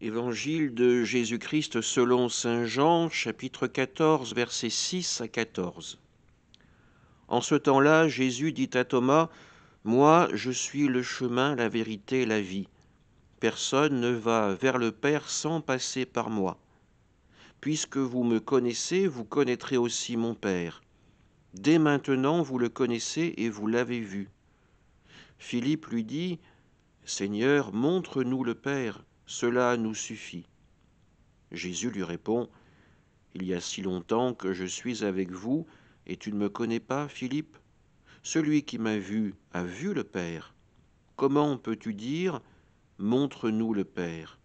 Évangile de Jésus-Christ selon saint Jean, chapitre 14, versets 6 à 14. En ce temps-là, Jésus dit à Thomas, « Moi, je suis le chemin, la vérité, la vie. Personne ne va vers le Père sans passer par moi. Puisque vous me connaissez, vous connaîtrez aussi mon Père. Dès maintenant, vous le connaissez et vous l'avez vu. » Philippe lui dit, « Seigneur, montre-nous le Père, cela nous suffit. » Jésus lui répond, « Il y a si longtemps que je suis avec vous, et tu ne me connais pas, Philippe? Celui qui m'a vu a vu le Père. Comment peux-tu dire, montre-nous le Père?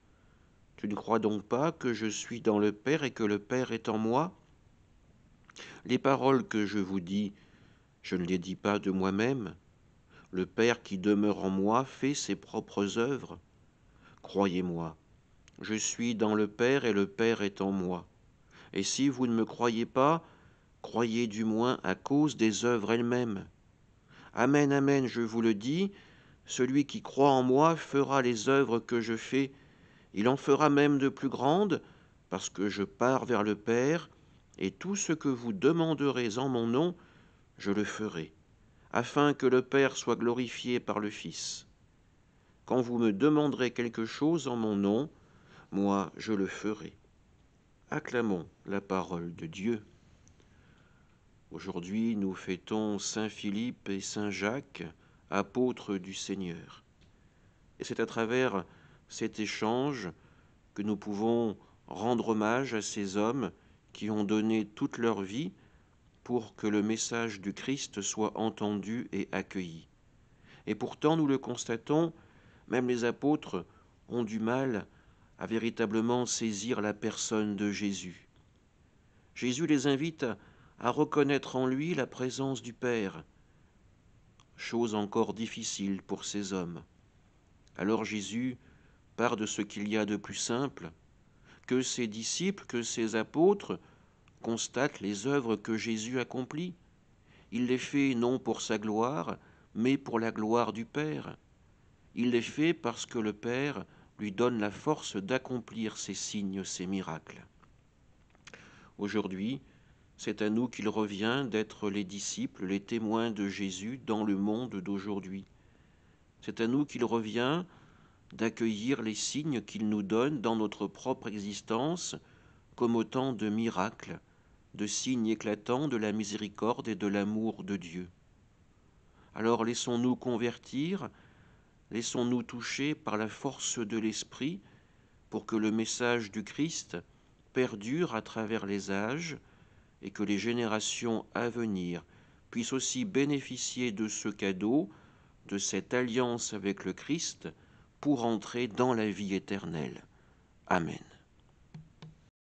Tu ne crois donc pas que je suis dans le Père et que le Père est en moi? Les paroles que je vous dis, je ne les dis pas de moi-même. Le Père qui demeure en moi fait ses propres œuvres. Croyez-moi, je suis dans le Père et le Père est en moi. Et si vous ne me croyez pas, croyez du moins à cause des œuvres elles-mêmes. Amen, amen, je vous le dis, celui qui croit en moi fera les œuvres que je fais. Il en fera même de plus grandes, parce que je pars vers le Père, et tout ce que vous demanderez en mon nom, je le ferai, afin que le Père soit glorifié par le Fils. Quand vous me demanderez quelque chose en mon nom, moi je le ferai. Acclamons la parole de Dieu. Aujourd'hui, nous fêtons Saint Philippe et Saint Jacques, apôtres du Seigneur. Et c'est à travers cet échange que nous pouvons rendre hommage à ces hommes qui ont donné toute leur vie pour que le message du Christ soit entendu et accueilli. Et pourtant, nous le constatons, même les apôtres ont du mal à véritablement saisir la personne de Jésus. Jésus les invite à reconnaître en lui la présence du Père, chose encore difficile pour ces hommes. Alors Jésus part de ce qu'il y a de plus simple, que ses disciples, que ses apôtres constatent les œuvres que Jésus accomplit. Il les fait non pour sa gloire, mais pour la gloire du Père. Il les fait parce que le Père lui donne la force d'accomplir ces signes, ces miracles. Aujourd'hui, c'est à nous qu'il revient d'être les disciples, les témoins de Jésus dans le monde d'aujourd'hui. C'est à nous qu'il revient d'accueillir les signes qu'il nous donne dans notre propre existence comme autant de miracles, de signes éclatants de la miséricorde et de l'amour de Dieu. Alors laissons-nous convertir, laissons-nous toucher par la force de l'Esprit pour que le message du Christ perdure à travers les âges et que les générations à venir puissent aussi bénéficier de ce cadeau, de cette alliance avec le Christ, pour entrer dans la vie éternelle. Amen.